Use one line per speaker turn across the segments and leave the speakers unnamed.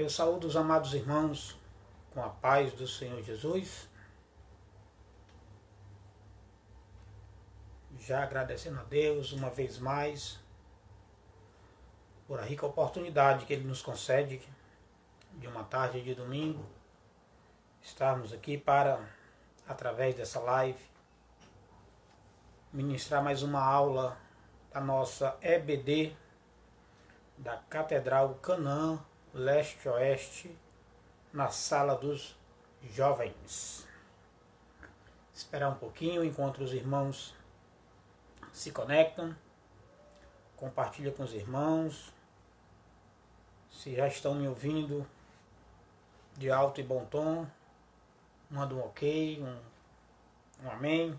Eu saúdo os amados irmãos com a paz do Senhor Jesus, já agradecendo a Deus uma vez mais por a rica oportunidade que Ele nos concede de uma tarde de domingo, estarmos aqui para, através dessa live, ministrar mais uma aula da nossa EBD da Catedral Canaã Leste-Oeste, na sala dos jovens. Esperar um pouquinho enquanto os irmãos se conectam. Compartilha com os irmãos. Se já estão me ouvindo de alto e bom tom, manda um ok, um amém.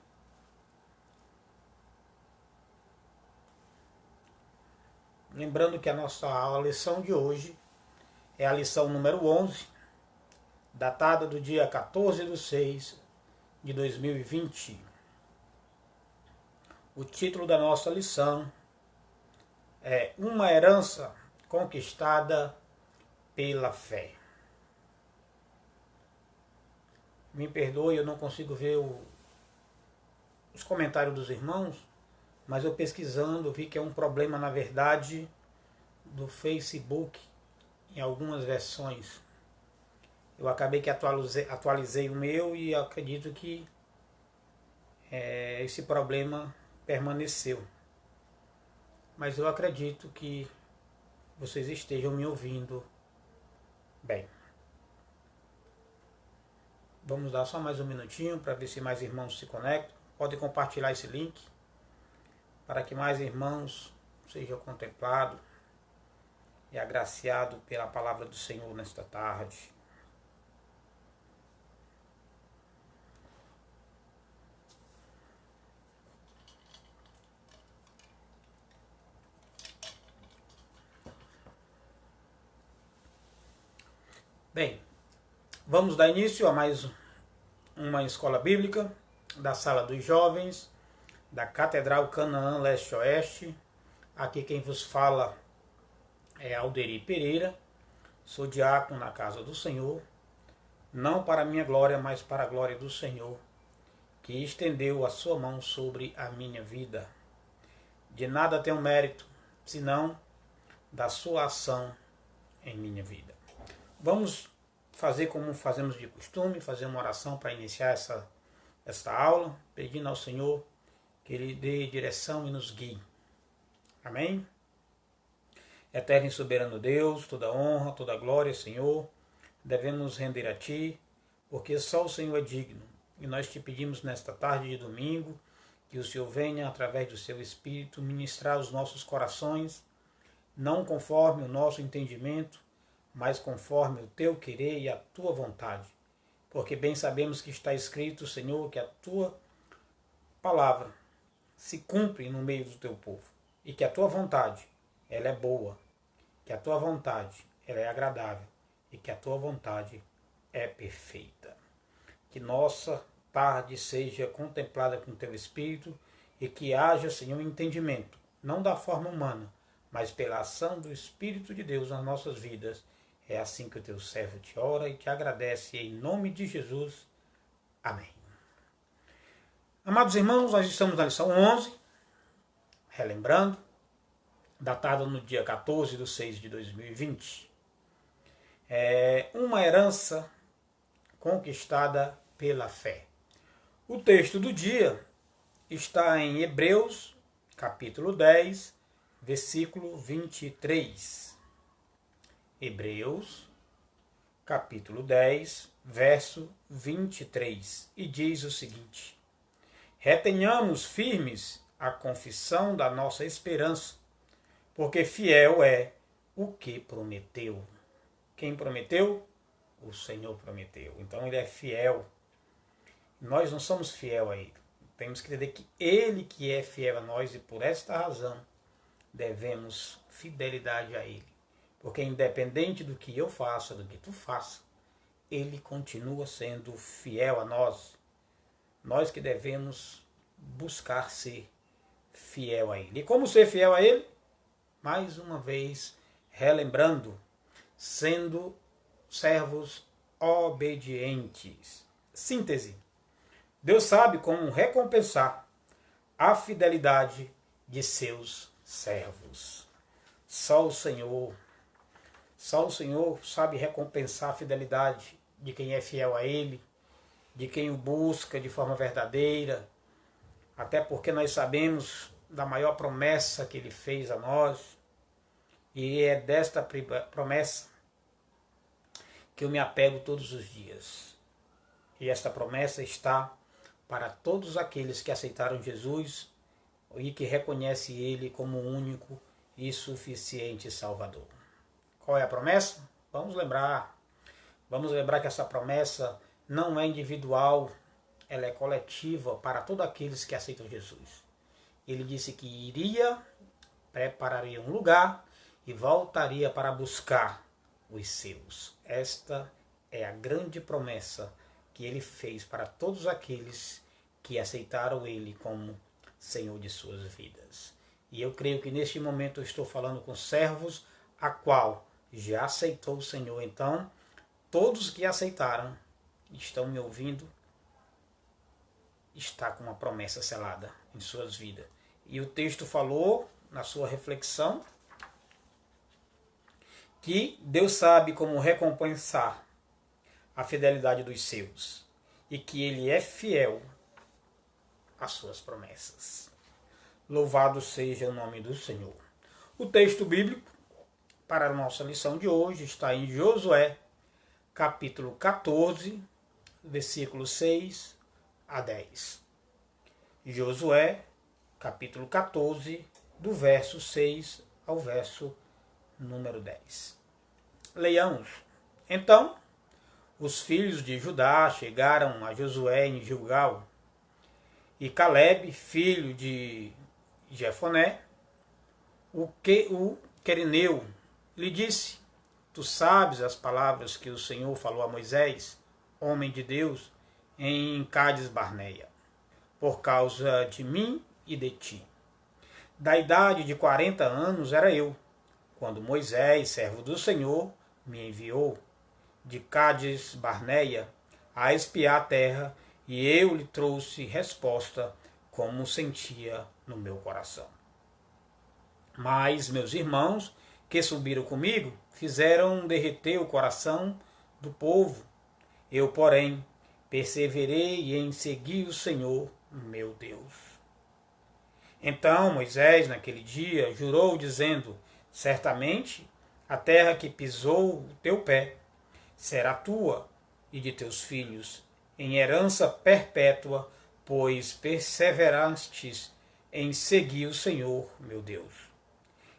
Lembrando que a nossa lição de hoje é a lição número 11, datada do dia 14/6/2020. O título da nossa lição é Uma Herança Conquistada pela Fé. Me perdoe, eu não consigo ver os comentários dos irmãos, mas eu pesquisando vi que é um problema, na verdade, do Facebook em algumas versões. Eu acabei que atualizei o meu e acredito que esse problema permaneceu. Mas eu acredito que vocês estejam me ouvindo bem. Vamos dar só mais um minutinho para ver se mais irmãos se conectam. Podem compartilhar esse link para que mais irmãos sejam contemplados e agraciados pela palavra do Senhor nesta tarde. Bem, vamos dar início a mais uma escola bíblica da sala dos jovens da Catedral Canaã Leste-Oeste. Aqui quem vos fala é Alderi Pereira. Sou diácono na casa do Senhor, não para a minha glória, mas para a glória do Senhor, que estendeu a sua mão sobre a minha vida. De nada tenho mérito, senão da sua ação em minha vida. Vamos fazer como fazemos de costume, fazer uma oração para iniciar esta aula, pedindo ao Senhor que Ele dê direção e nos guie. Amém? Eterno e soberano Deus, toda honra, toda glória, Senhor, devemos render a Ti, porque só o Senhor é digno. E nós te pedimos nesta tarde de domingo, que o Senhor venha, através do Seu Espírito, ministrar os nossos corações, não conforme o nosso entendimento, mas conforme o Teu querer e a Tua vontade. Porque bem sabemos que está escrito, Senhor, que a Tua palavra se cumpre no meio do Teu povo. E que a Tua vontade, ela é boa. Que a Tua vontade, ela é agradável. E que a Tua vontade é perfeita. Que nossa tarde seja contemplada com o Teu Espírito e que haja, Senhor, entendimento, não da forma humana, mas pela ação do Espírito de Deus nas nossas vidas. É assim que o Teu servo te ora e te agradece em nome de Jesus. Amém. Amados irmãos, nós estamos na lição 11, relembrando, datada no dia 14/6/2020. É uma herança conquistada pela fé. O texto do dia está em Hebreus, capítulo 10, versículo 23. Hebreus, capítulo 10, verso 23. E diz o seguinte: retenhamos firmes a confissão da nossa esperança, porque fiel é o que prometeu. Quem prometeu? O Senhor prometeu. Então Ele é fiel. Nós não somos fiel a Ele. Temos que entender que Ele que é fiel a nós e por esta razão devemos fidelidade a Ele. Porque independente do que eu faça, do que tu faça, Ele continua sendo fiel a nós. Nós que devemos buscar ser fiel a Ele. E como ser fiel a Ele? Mais uma vez, relembrando, sendo servos obedientes. Síntese. Deus sabe como recompensar a fidelidade de seus servos. Só o Senhor sabe recompensar a fidelidade de quem é fiel a Ele, de quem o busca de forma verdadeira, até porque nós sabemos da maior promessa que Ele fez a nós, e é desta promessa que eu me apego todos os dias. E esta promessa está para todos aqueles que aceitaram Jesus e que reconhecem Ele como o único e suficiente Salvador. Qual é a promessa? Vamos lembrar que essa promessa não é individual, ela é coletiva para todos aqueles que aceitam Jesus. Ele disse que iria, prepararia um lugar e voltaria para buscar os seus. Esta é a grande promessa que ele fez para todos aqueles que aceitaram ele como Senhor de suas vidas. E eu creio que neste momento eu estou falando com servos a qual já aceitou o Senhor. Então, todos que aceitaram, estão me ouvindo, está com uma promessa selada em suas vidas. E o texto falou, na sua reflexão, que Deus sabe como recompensar a fidelidade dos seus e que Ele é fiel às suas promessas. Louvado seja o nome do Senhor. O texto bíblico para a nossa lição de hoje está em Josué, capítulo 14, versículos 6 a 10. Josué, capítulo 14, do verso 6 ao verso número 10. Leiamos. Então, os filhos de Judá chegaram a Josué em Gilgal, e Caleb, filho de Jefoné, o querineu, lhe disse: Tu sabes as palavras que o Senhor falou a Moisés, homem de Deus, em Cádiz Barneia, por causa de mim e de ti. Da idade de 40 anos era eu, quando Moisés, servo do Senhor, me enviou de Cádiz Barneia a espiar a terra, e eu lhe trouxe resposta como sentia no meu coração. Mas meus irmãos que subiram comigo fizeram derreter o coração do povo. Eu, porém, perseverei em seguir o Senhor, meu Deus. Então Moisés, naquele dia, jurou, dizendo: Certamente a terra que pisou o teu pé será tua e de teus filhos, em herança perpétua, pois perseverastes em seguir o Senhor, meu Deus.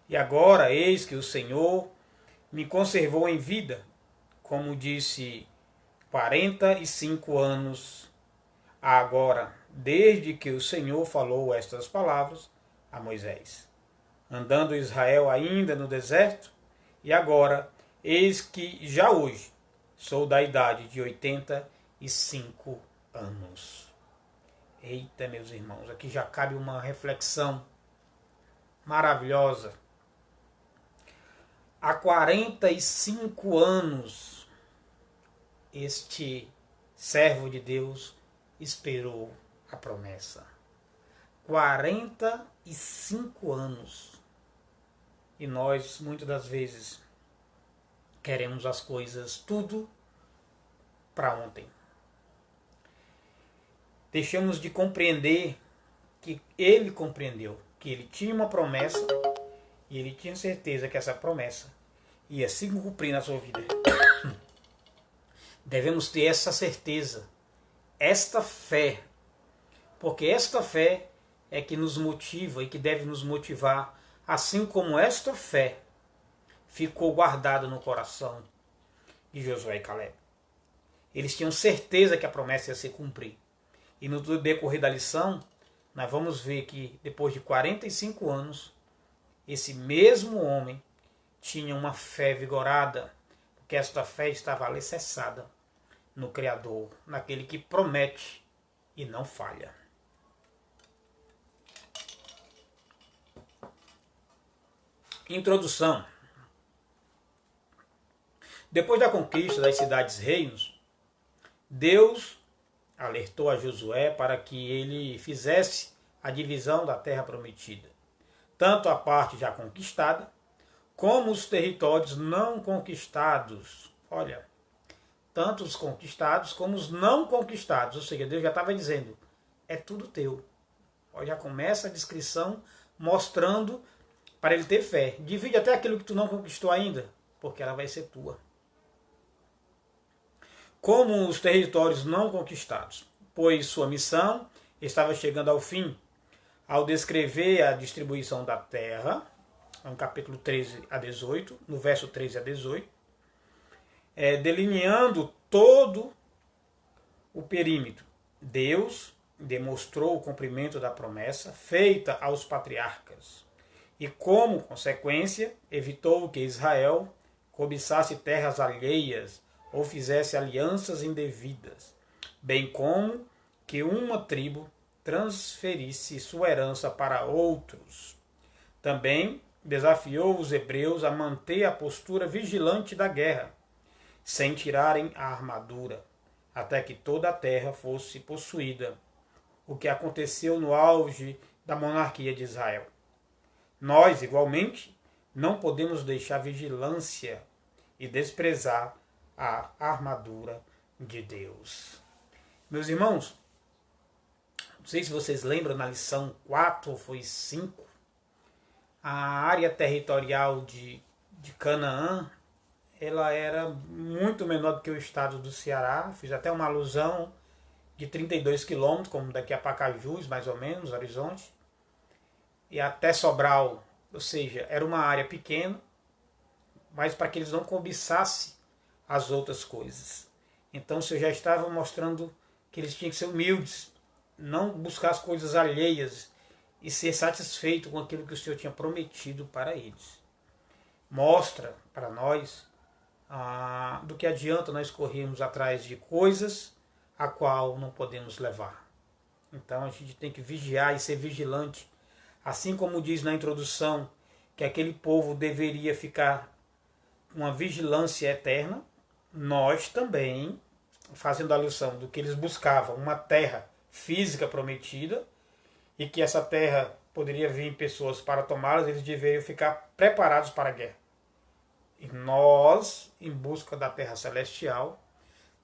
E agora, eis que o Senhor me conservou em vida, como disse, 45 anos agora, desde que o Senhor falou estas palavras a Moisés, andando Israel ainda no deserto, e agora, eis que já hoje sou da idade de 85 anos. Eita, meus irmãos, aqui já cabe uma reflexão maravilhosa. Há 45 anos, este servo de Deus esperou a promessa. 45 anos. E nós, muitas das vezes, queremos as coisas tudo para ontem. Deixamos de compreender que ele compreendeu, que ele tinha uma promessa e ele tinha certeza que essa promessa ia se cumprir na sua vida. Devemos ter essa certeza, esta fé, porque esta fé é que nos motiva e que deve nos motivar, assim como esta fé ficou guardada no coração de Josué e Caleb. Eles tinham certeza que a promessa ia se cumprir. E no decorrer da lição, nós vamos ver que depois de 45 anos, esse mesmo homem tinha uma fé vigorada, porque esta fé estava alicerçada no Criador, naquele que promete e não falha. Introdução. Depois da conquista das cidades-reinos, Deus alertou a Josué para que ele fizesse a divisão da terra prometida, tanto a parte já conquistada, como os territórios não conquistados. Olha, tanto os conquistados como os não conquistados. Ou seja, Deus já estava dizendo, é tudo teu. Olha, já começa a descrição mostrando para ele ter fé. Divide até aquilo que tu não conquistou ainda, porque ela vai ser tua. Como os territórios não conquistados, pois sua missão estava chegando ao fim, ao descrever a distribuição da terra, no capítulo 13 a 18, no verso 13 a 18, delineando todo o perímetro. Deus demonstrou o cumprimento da promessa feita aos patriarcas e, como consequência, evitou que Israel cobiçasse terras alheias ou fizesse alianças indevidas, bem como que uma tribo transferisse sua herança para outros. Também desafiou os hebreus a manter a postura vigilante da guerra, sem tirarem a armadura, até que toda a terra fosse possuída, o que aconteceu no auge da monarquia de Israel. Nós, igualmente, não podemos deixar vigilância e desprezar a armadura de Deus. Meus irmãos, não sei se vocês lembram, na lição 4 ou foi 5, a área territorial de Canaã, ela era muito menor do que o estado do Ceará. Fiz até uma alusão de 32 quilômetros, como daqui a Pacajus, mais ou menos, Horizonte, e até Sobral. Ou seja, era uma área pequena, mas para que eles não cobiçassem as outras coisas. Então o Senhor já estava mostrando que eles tinham que ser humildes, não buscar as coisas alheias e ser satisfeito com aquilo que o Senhor tinha prometido para eles. Mostra para nós do que adianta nós corrermos atrás de coisas a qual não podemos levar. Então a gente tem que vigiar e ser vigilante, assim como diz na introdução que aquele povo deveria ficar com uma vigilância eterna. Nós também, fazendo alusão do que eles buscavam, uma terra física prometida, e que essa terra poderia vir pessoas para tomá-las, eles deveriam ficar preparados para a guerra. E nós, em busca da terra celestial,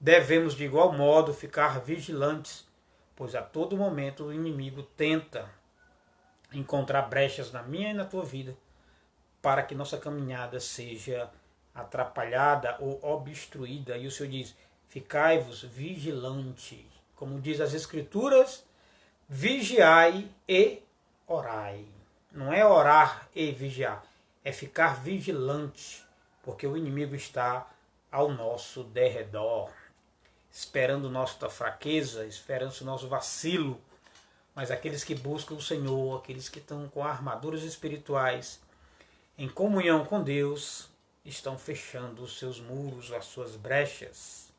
devemos de igual modo ficar vigilantes, pois a todo momento o inimigo tenta encontrar brechas na minha e na tua vida, para que nossa caminhada seja atrapalhada ou obstruída. E o Senhor diz, ficai-vos vigilantes. Como diz as Escrituras, vigiai e orai. Não é orar e vigiar, é ficar vigilante, porque o inimigo está ao nosso derredor, esperando nossa fraqueza, esperando o nosso vacilo. Mas aqueles que buscam o Senhor, aqueles que estão com armaduras espirituais, em comunhão com Deus, estão fechando os seus muros, as suas brechas,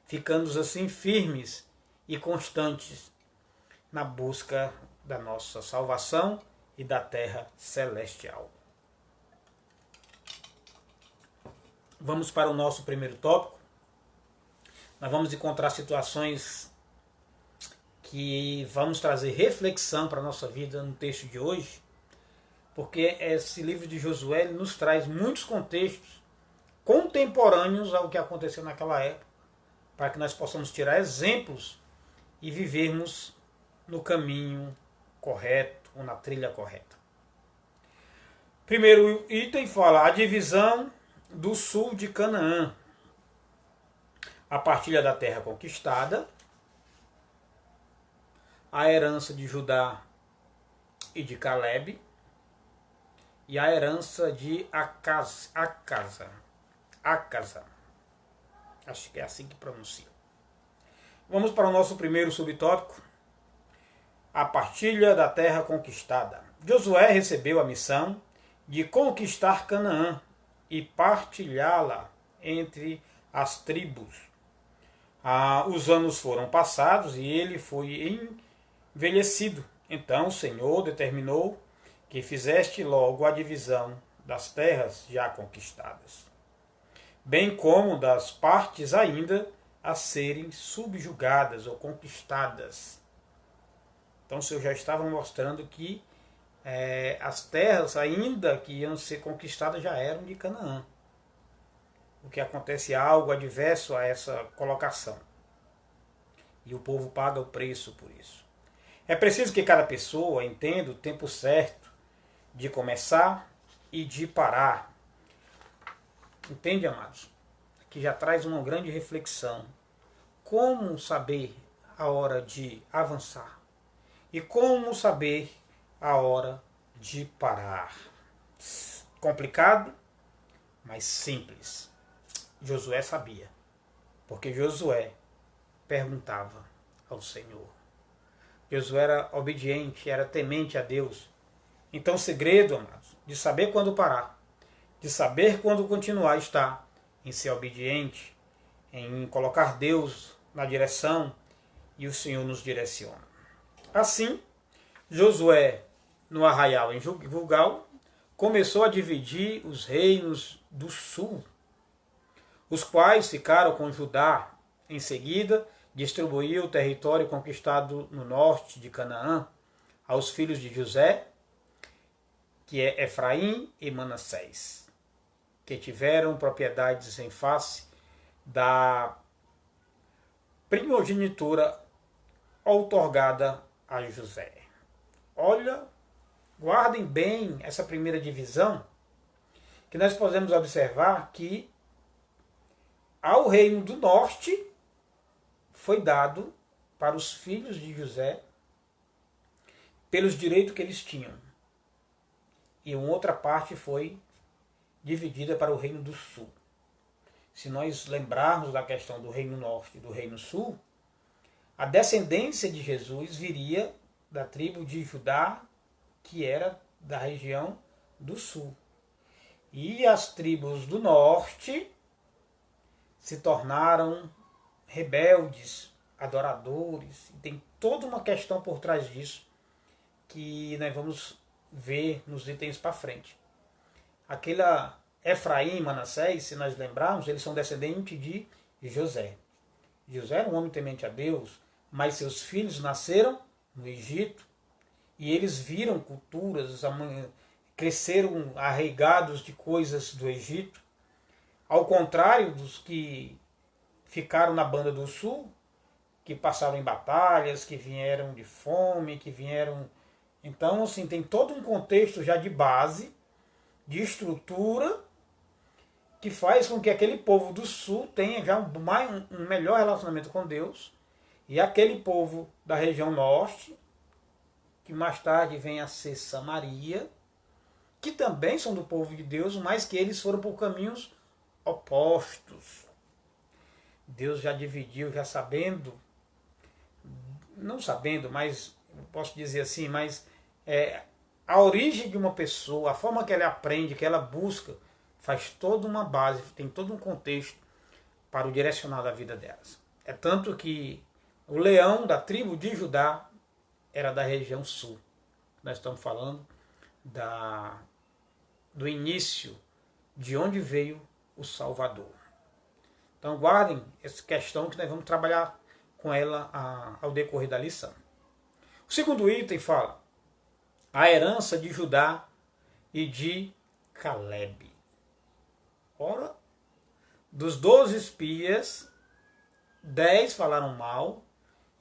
ficando assim firmes e constantes na busca da nossa salvação e da terra celestial. Vamos para o nosso primeiro tópico. Nós vamos encontrar situações que vamos trazer reflexão para a nossa vida no texto de hoje, porque esse livro de Josué nos traz muitos contextos contemporâneos ao que aconteceu naquela época, para que nós possamos tirar exemplos e vivermos no caminho correto ou na trilha correta. Primeiro item fala a divisão do sul de Canaã, a partilha da terra conquistada, a herança de Judá e de Calebe, e a herança de Acasa. Acho que é assim que pronuncia. Vamos para o nosso primeiro subtópico, a partilha da terra conquistada. Josué recebeu a missão de conquistar Canaã e partilhá-la entre as tribos. Os anos foram passados e ele foi envelhecido. Então o Senhor determinou que fizeste logo a divisão das terras já conquistadas. bem como das partes ainda a serem subjugadas ou conquistadas. Então o Senhor já estava mostrando que as terras ainda que iam ser conquistadas já eram de Canaã. O que acontece é algo adverso a essa colocação. E o povo paga o preço por isso. É preciso que cada pessoa entenda o tempo certo de começar e de parar. Entende, amados? Aqui já traz uma grande reflexão. Como saber a hora de avançar? E como saber a hora de parar? Complicado, mas simples. Josué sabia, porque Josué perguntava ao Senhor. Josué era obediente, era temente a Deus. Então o segredo, amados, de saber quando parar, de saber quando continuar, está em ser obediente, em colocar Deus na direção, e o Senhor nos direciona. Assim, Josué, no arraial em Gilgal, começou a dividir os reinos do sul, os quais ficaram com Judá. Em seguida, distribuiu o território conquistado no norte de Canaã aos filhos de José, que é Efraim e Manassés, que tiveram propriedades em face da primogenitura outorgada a José. Olha, guardem bem essa primeira divisão, que nós podemos observar que ao reino do norte foi dado para os filhos de José pelos direitos que eles tinham. E uma outra parte foi dividida para o reino do sul. Se nós lembrarmos da questão do reino norte e do reino sul, a descendência de Jesus viria da tribo de Judá, que era da região do sul. E as tribos do norte se tornaram rebeldes, adoradores. Tem toda uma questão por trás disso que nós vamos ver nos itens para frente. Aquela Efraim e Manassés, se nós lembrarmos, eles são descendentes de José. José era um homem temente a Deus, mas seus filhos nasceram no Egito e eles viram culturas, cresceram arraigados de coisas do Egito. Ao contrário dos que ficaram na banda do sul, que passaram em batalhas, que vieram de fome, que vieram... Então, assim, tem todo um contexto já de base, de estrutura, que faz com que aquele povo do sul tenha já um melhor relacionamento com Deus, e aquele povo da região norte, que mais tarde vem a ser Samaria, que também são do povo de Deus, mas que eles foram por caminhos opostos. Deus já dividiu, já sabendo, não sabendo, mas posso dizer assim, mas a origem de uma pessoa, a forma que ela aprende, que ela busca, faz toda uma base, tem todo um contexto para o direcionar da vida delas. É tanto que o leão da tribo de Judá era da região sul. Nós estamos falando do início, de onde veio o Salvador. Então guardem essa questão que nós vamos trabalhar com ela ao decorrer da lição. O segundo item fala a herança de Judá e de Calebe. Ora, dos 12 espias, 10 falaram mal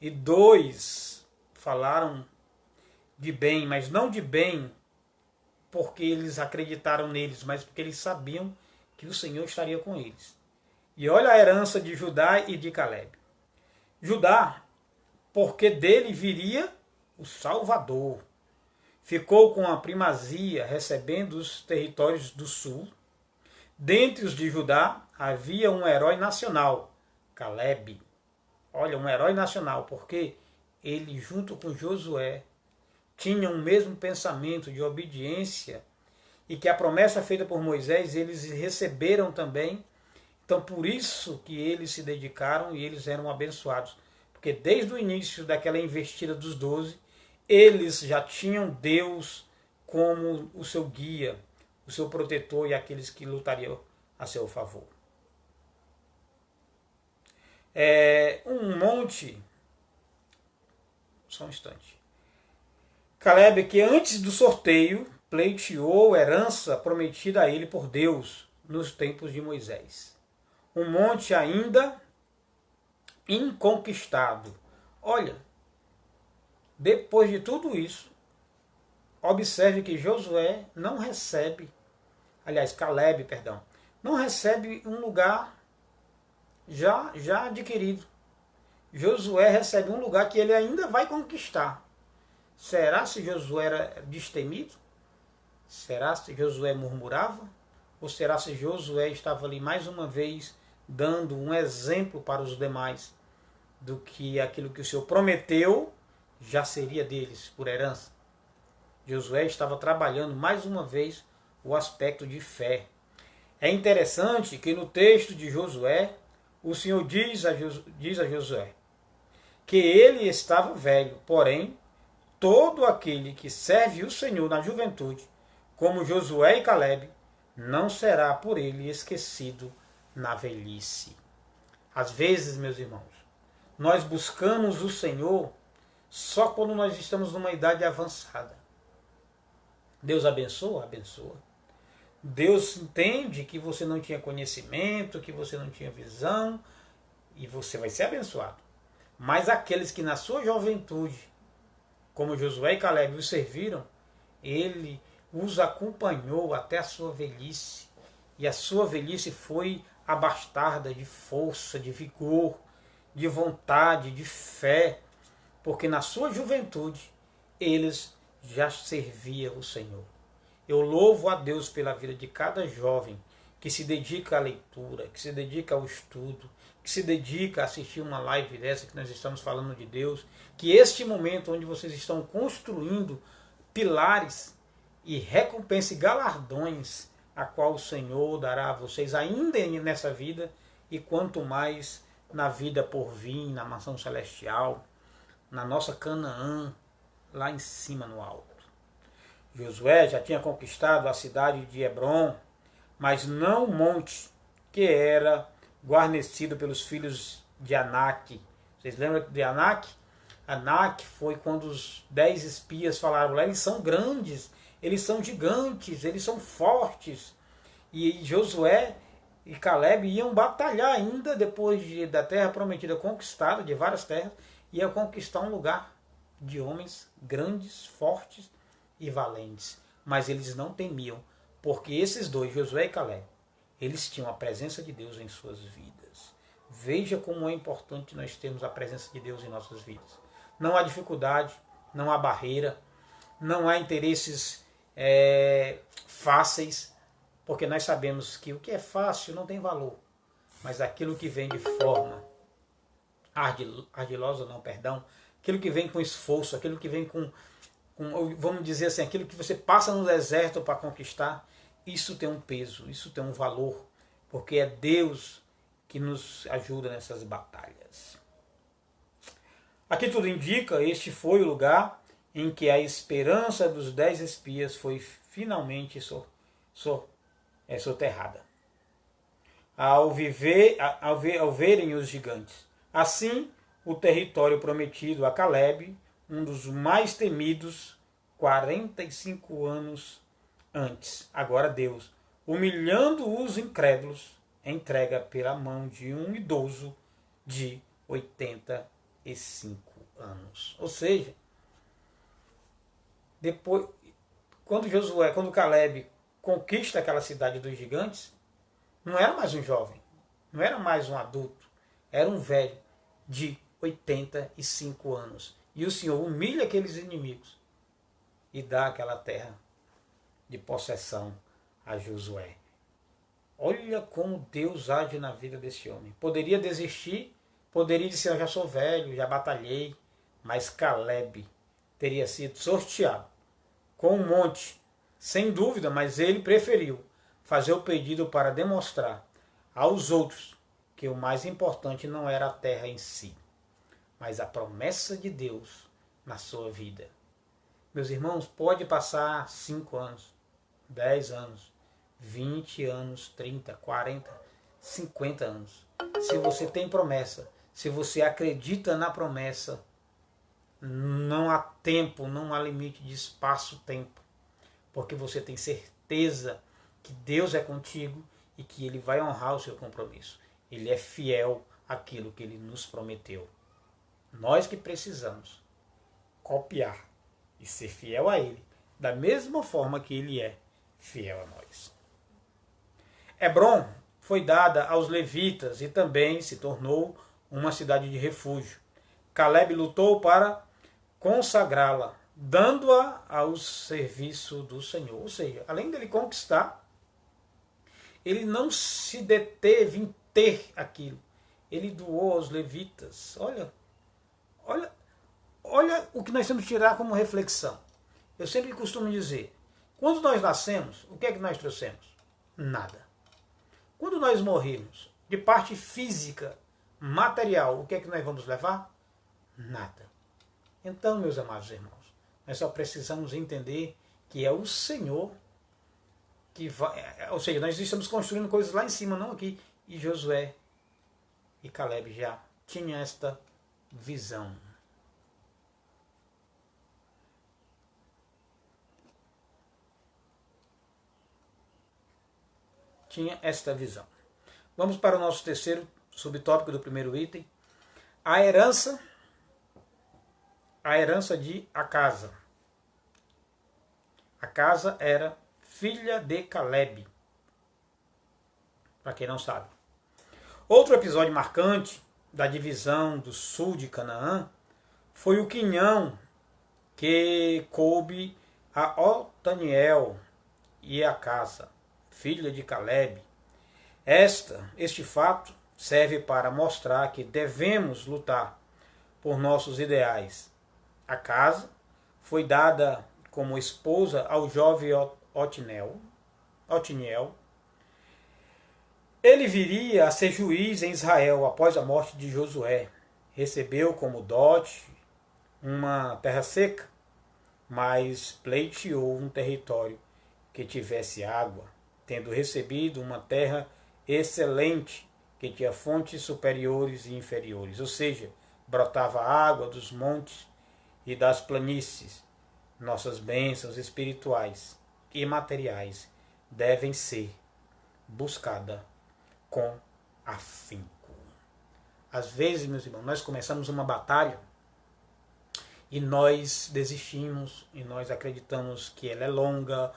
e 2 falaram de bem, mas não de bem porque eles acreditaram neles, mas porque eles sabiam que o Senhor estaria com eles. E olha a herança de Judá e de Calebe. Judá, porque dele viria o Salvador. Ficou com a primazia, recebendo os territórios do sul. Dentre os de Judá havia um herói nacional, Calebe. Olha, um herói nacional, porque ele, junto com Josué, tinham o mesmo pensamento de obediência e que a promessa feita por Moisés eles receberam também. Então, por isso que eles se dedicaram e eles eram abençoados. Porque desde o início daquela investida dos 12, eles já tinham Deus como o seu guia, o seu protetor e aqueles que lutariam a seu favor. Um monte. Só um instante. Caleb, que antes do sorteio pleiteou herança prometida a ele por Deus nos tempos de Moisés. Um monte ainda inconquistado. Olha, depois de tudo isso, observe que Josué não recebe, aliás, Caleb, perdão, não recebe um lugar já adquirido. Josué recebe um lugar que ele ainda vai conquistar. Será se Josué era destemido? Será se Josué murmurava? Ou será se Josué estava ali mais uma vez dando um exemplo para os demais do que aquilo que o Senhor prometeu já seria deles por herança? Josué estava trabalhando mais uma vez o aspecto de fé. É interessante que no texto de Josué, o Senhor diz a Josué que ele estava velho, porém, todo aquele que serve o Senhor na juventude, como Josué e Caleb, não será por ele esquecido na velhice. Às vezes, meus irmãos, nós buscamos o Senhor só quando nós estamos numa idade avançada. Deus abençoa? Abençoa. Deus entende que você não tinha conhecimento, que você não tinha visão, e você vai ser abençoado. Mas aqueles que na sua juventude, como Josué e Caleb, os serviram, ele os acompanhou até a sua velhice. E a sua velhice foi abastada de força, de vigor, de vontade, de fé, porque na sua juventude eles já serviam o Senhor. Eu louvo a Deus pela vida de cada jovem que se dedica à leitura, que se dedica ao estudo, que se dedica a assistir uma live dessa que nós estamos falando de Deus, que este momento onde vocês estão construindo pilares e recompensa e galardões a qual o Senhor dará a vocês ainda nessa vida e quanto mais na vida por vir, na mansão celestial, na nossa Canaã, lá em cima no alto. Josué já tinha conquistado a cidade de Hebrom, mas não o monte que era guarnecido pelos filhos de Anak. Vocês lembram de Anak? Anak foi quando os 10 espias falaram lá, eles são grandes, eles são gigantes, eles são fortes. E Josué e Caleb iam batalhar ainda depois da terra prometida conquistada, de várias terras, iam conquistar um lugar de homens grandes, fortes e valentes. Mas eles não temiam, porque esses dois, Josué e Caleb, eles tinham a presença de Deus em suas vidas. Veja como é importante nós termos a presença de Deus em nossas vidas. Não há dificuldade, não há barreira, não há interesses fáceis, porque nós sabemos que o que é fácil não tem valor, mas aquilo que vem de forma ardilosa, aquilo que vem com esforço, aquilo que vem com, vamos dizer assim, aquilo que você passa no deserto para conquistar, isso tem um peso, isso tem um valor, porque é Deus que nos ajuda nessas batalhas. Aqui tudo indica, este foi o lugar em que a esperança dos 10 espias foi finalmente soterrada. Ao verem os gigantes. Assim, o território prometido a Caleb, um dos mais temidos 45 anos antes. Agora Deus, humilhando os incrédulos, entrega pela mão de um idoso de 85 anos. Ou seja, depois, quando Caleb conquista aquela cidade dos gigantes, não era mais um jovem, não era mais um adulto, era um velho de 85 anos. E o Senhor humilha aqueles inimigos e dá aquela terra de possessão a Josué. Olha como Deus age na vida desse homem. Poderia desistir, poderia dizer, eu já sou velho, já batalhei, mas Caleb teria sido sorteado com um monte, sem dúvida, mas ele preferiu fazer o pedido para demonstrar aos outros que o mais importante não era a terra em si, mas a promessa de Deus na sua vida. Meus irmãos, pode passar 5 anos, 10 anos, 20 anos, 30, 40, 50 anos. Se você tem promessa, se você acredita na promessa, não há tempo, não há limite de espaço-tempo, porque você tem certeza que Deus é contigo e que Ele vai honrar o seu compromisso. Ele é fiel àquilo que Ele nos prometeu. Nós que precisamos copiar e ser fiel a Ele, da mesma forma que Ele é fiel a nós. Hebrom foi dada aos levitas e também se tornou uma cidade de refúgio. Caleb lutou para consagrá-la, dando-a ao serviço do Senhor. Ou seja, além dele conquistar, ele não se deteve em ter aquilo. Ele doou aos levitas. Olha o que nós temos que tirar como reflexão. Eu sempre costumo dizer, quando nós nascemos, o que é que nós trouxemos? Nada. Quando nós morremos, de parte física, material, o que é que nós vamos levar? Nada. Então, meus amados irmãos, nós só precisamos entender que é o Senhor que vai... Ou seja, nós estamos construindo coisas lá em cima, não aqui. E Josué e Caleb já tinham esta visão. Tinha esta visão. Vamos para o nosso terceiro subtópico do primeiro item. A herança de Acasa. Acasa era filha de Caleb, para quem não sabe. Outro episódio marcante da divisão do sul de Canaã foi o quinhão que coube a Otaniel e Acasa, filha de Caleb. Este fato serve para mostrar que devemos lutar por nossos ideais. Acasa foi dada como esposa ao jovem Otiniel. Ele viria a ser juiz em Israel após a morte de Josué. Recebeu como dote uma terra seca, mas pleiteou um território que tivesse água, tendo recebido uma terra excelente, que tinha fontes superiores e inferiores, ou seja, brotava água dos montes e das planícies. Nossas bênçãos espirituais e materiais devem ser buscadas com afinco. Às vezes, meus irmãos, nós começamos uma batalha e nós desistimos e nós acreditamos que ela é longa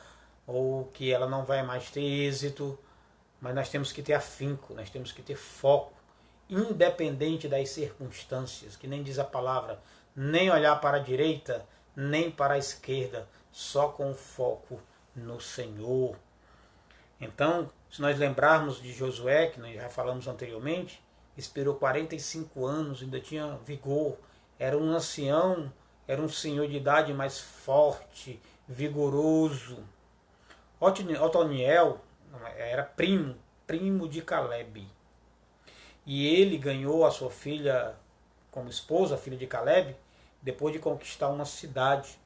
ou que ela não vai mais ter êxito, mas nós temos que ter afinco, nós temos que ter foco, independente das circunstâncias, que nem diz a palavra, nem olhar para a direita, nem para a esquerda, só com foco no Senhor. Então, se nós lembrarmos de Josué, que nós já falamos anteriormente, esperou 45 anos, ainda tinha vigor, era um ancião, era um senhor de idade mais forte, vigoroso. Otoniel era primo de Caleb. E ele ganhou a sua filha como esposa, a filha de Caleb, depois de conquistar uma cidade.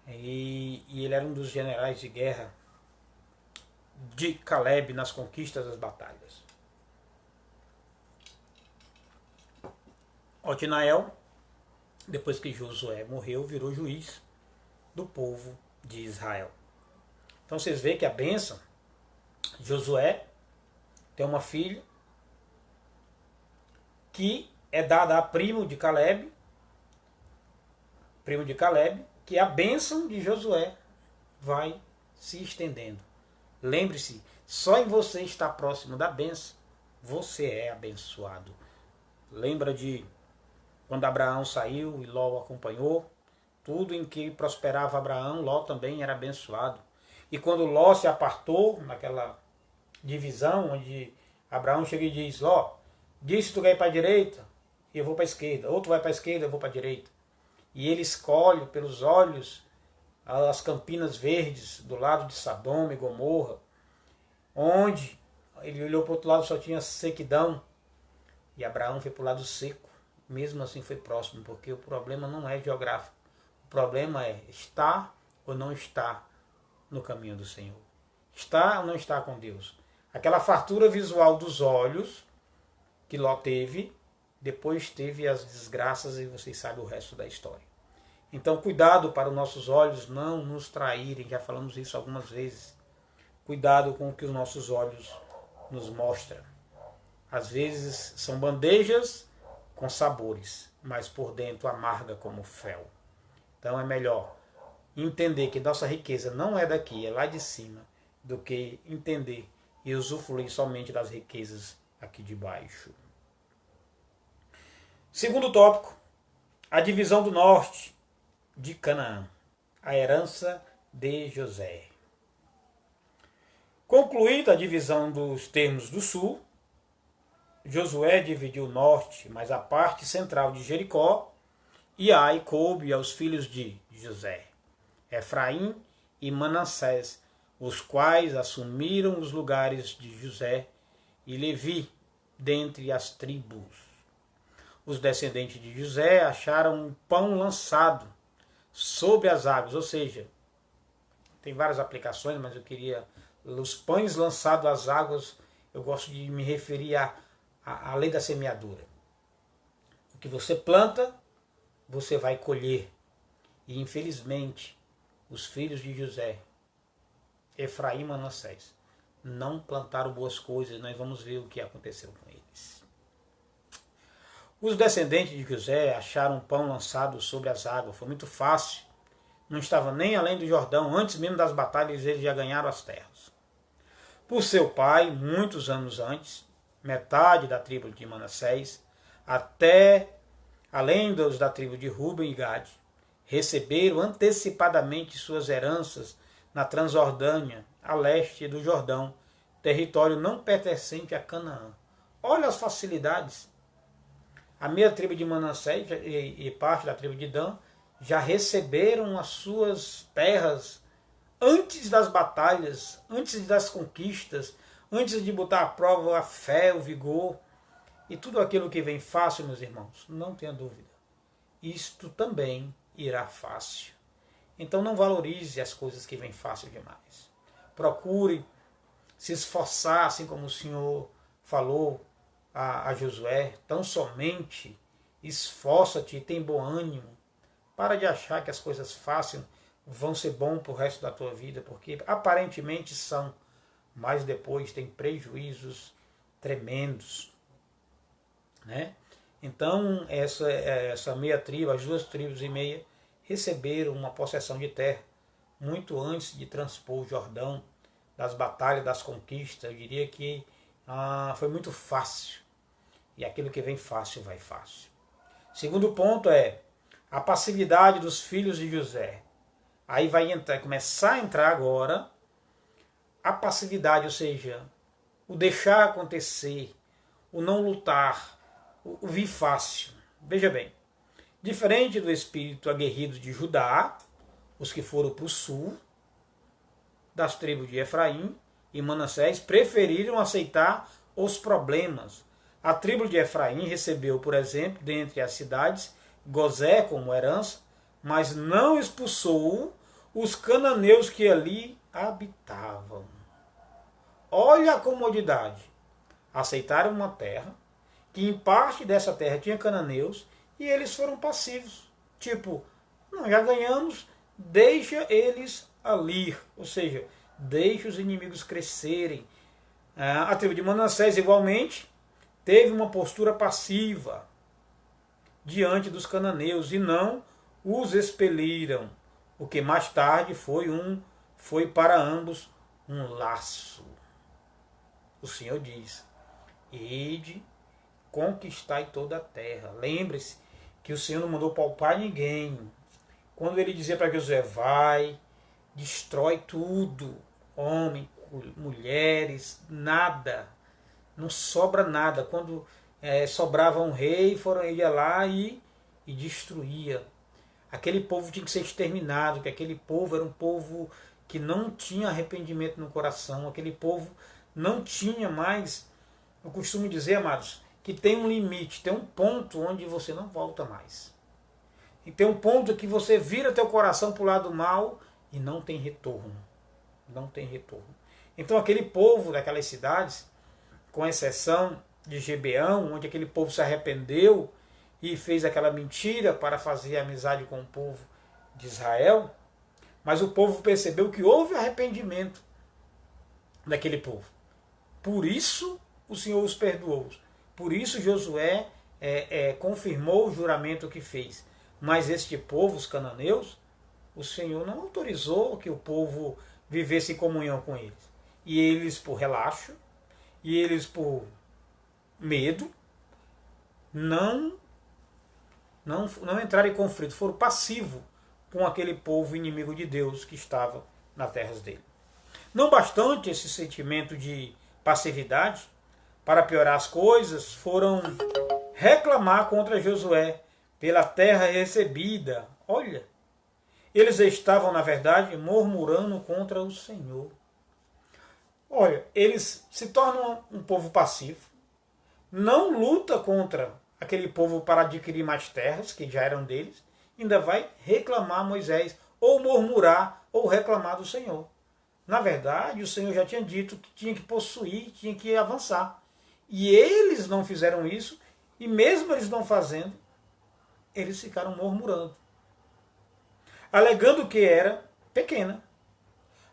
E ele era um dos generais de guerra de Caleb nas conquistas das batalhas. Otiniel, depois que Josué morreu, virou juiz do povo de Israel. Então vocês veem que a bênção, Josué tem uma filha que é dada a primo de Caleb, que a bênção de Josué vai se estendendo. Lembre-se, só em você estar próximo da bênção, você é abençoado. Lembra de quando Abraão saiu e Ló o acompanhou? Tudo em que prosperava Abraão, Ló também era abençoado. E quando Ló se apartou, naquela divisão, onde Abraão chega e diz, Ló, diz se tu quer ir para a direita, eu vou para a esquerda. Ou tu vai para a esquerda, eu vou para a direita. E ele escolhe pelos olhos as campinas verdes do lado de Sodoma e Gomorra, onde ele olhou para o outro lado só tinha sequidão. E Abraão foi para o lado seco. Mesmo assim foi próximo, porque o problema não é geográfico. O problema é estar ou não estar no caminho do Senhor. Estar ou não estar com Deus. Aquela fartura visual dos olhos, que Ló teve, depois teve as desgraças e vocês sabem o resto da história. Então cuidado para os nossos olhos não nos traírem, já falamos isso algumas vezes. Cuidado com o que os nossos olhos nos mostram. Às vezes são bandejas com sabores, mas por dentro amarga como fel. Então é melhor entender que nossa riqueza não é daqui, é lá de cima, do que entender e usufruir somente das riquezas aqui de baixo. Segundo tópico, a divisão do norte de Canaã, a herança de José. Concluída a divisão dos termos do sul, Josué dividiu o norte, mas a parte central de Jericó, e Ai coube aos filhos de José, Efraim e Manassés, os quais assumiram os lugares de José e Levi dentre as tribos. Os descendentes de José acharam um pão lançado sobre as águas, ou seja, tem várias aplicações, mas eu queria os pães lançados às águas, eu gosto de me referir à lei da semeadura. O que você planta, você vai colher. E infelizmente, os filhos de José, Efraim e Manassés, não plantaram boas coisas. Nós vamos ver o que aconteceu com eles. Os descendentes de José acharam um pão lançado sobre as águas. Foi muito fácil. Não estava nem além do Jordão. Antes mesmo das batalhas, eles já ganharam as terras. Por seu pai, muitos anos antes, metade da tribo de Manassés, até além dos da tribo de Ruben e Gade, receberam antecipadamente suas heranças na Transjordânia, a leste do Jordão, território não pertencente a Canaã. Olha as facilidades. A meia tribo de Manassés e parte da tribo de Dan já receberam as suas terras antes das batalhas, antes das conquistas, antes de botar à prova a fé, o vigor e tudo aquilo que vem fácil, meus irmãos. Não tenha dúvida. Isto também irá fácil. Então não valorize as coisas que vêm fácil demais. Procure se esforçar, assim como o Senhor falou a Josué, tão somente esforça-te e tem bom ânimo. Para de achar que as coisas fáceis vão ser bom para o resto da tua vida, porque aparentemente são, mas depois tem prejuízos tremendos, né? Então essa meia tribo, as duas tribos e meia, receberam uma possessão de terra muito antes de transpor o Jordão, das batalhas, das conquistas. Eu diria que foi muito fácil, e aquilo que vem fácil vai fácil. Segundo ponto é a passividade dos filhos de José. Aí vai começar a entrar agora a passividade, ou seja, o deixar acontecer, o não lutar, o vir fácil. Veja bem, diferente do espírito aguerrido de Judá, os que foram para o sul, das tribos de Efraim e Manassés, preferiram aceitar os problemas. A tribo de Efraim recebeu, por exemplo, dentre as cidades, Gozé como herança, mas não expulsou os cananeus que ali habitavam. Olha a comodidade. Aceitaram uma terra, que em parte dessa terra tinha cananeus, e eles foram passivos. Tipo, não, já ganhamos, deixa eles ali. Ou seja, deixa os inimigos crescerem. A tribo de Manassés, igualmente, teve uma postura passiva diante dos cananeus e não os expeliram. O que mais tarde foi para ambos um laço. O Senhor diz: ide, conquistai toda a terra. Lembre-se que o Senhor não mandou poupar ninguém. Quando ele dizia para Josué: vai, destrói tudo, homem, mulheres, nada, não sobra nada. Quando sobrava um rei, ia lá e destruía. Aquele povo tinha que ser exterminado, que aquele povo era um povo que não tinha arrependimento no coração, aquele povo não tinha mais, eu costumo dizer, amados, que tem um limite, tem um ponto onde você não volta mais. E tem um ponto que você vira teu coração para o lado mal e não tem retorno. Não tem retorno. Então aquele povo daquelas cidades, com exceção de Gibeão, onde aquele povo se arrependeu e fez aquela mentira para fazer amizade com o povo de Israel, mas o povo percebeu que houve arrependimento daquele povo. Por isso o Senhor os perdoou. Por isso Josué confirmou o juramento que fez. Mas este povo, os cananeus, o Senhor não autorizou que o povo vivesse em comunhão com eles. E eles, por relaxo, e eles, por medo, não entraram em conflito, foram passivos com aquele povo inimigo de Deus que estava nas terras dele. Não bastante esse sentimento de passividade, para piorar as coisas, foram reclamar contra Josué pela terra recebida. Olha, eles estavam, na verdade, murmurando contra o Senhor. Olha, eles se tornam um povo passivo, não luta contra aquele povo para adquirir mais terras, que já eram deles, ainda vai reclamar Moisés, ou murmurar, ou reclamar do Senhor. Na verdade, o Senhor já tinha dito que tinha que possuir, tinha que avançar. E eles não fizeram isso, e mesmo eles não fazendo, eles ficaram murmurando, alegando que era pequena.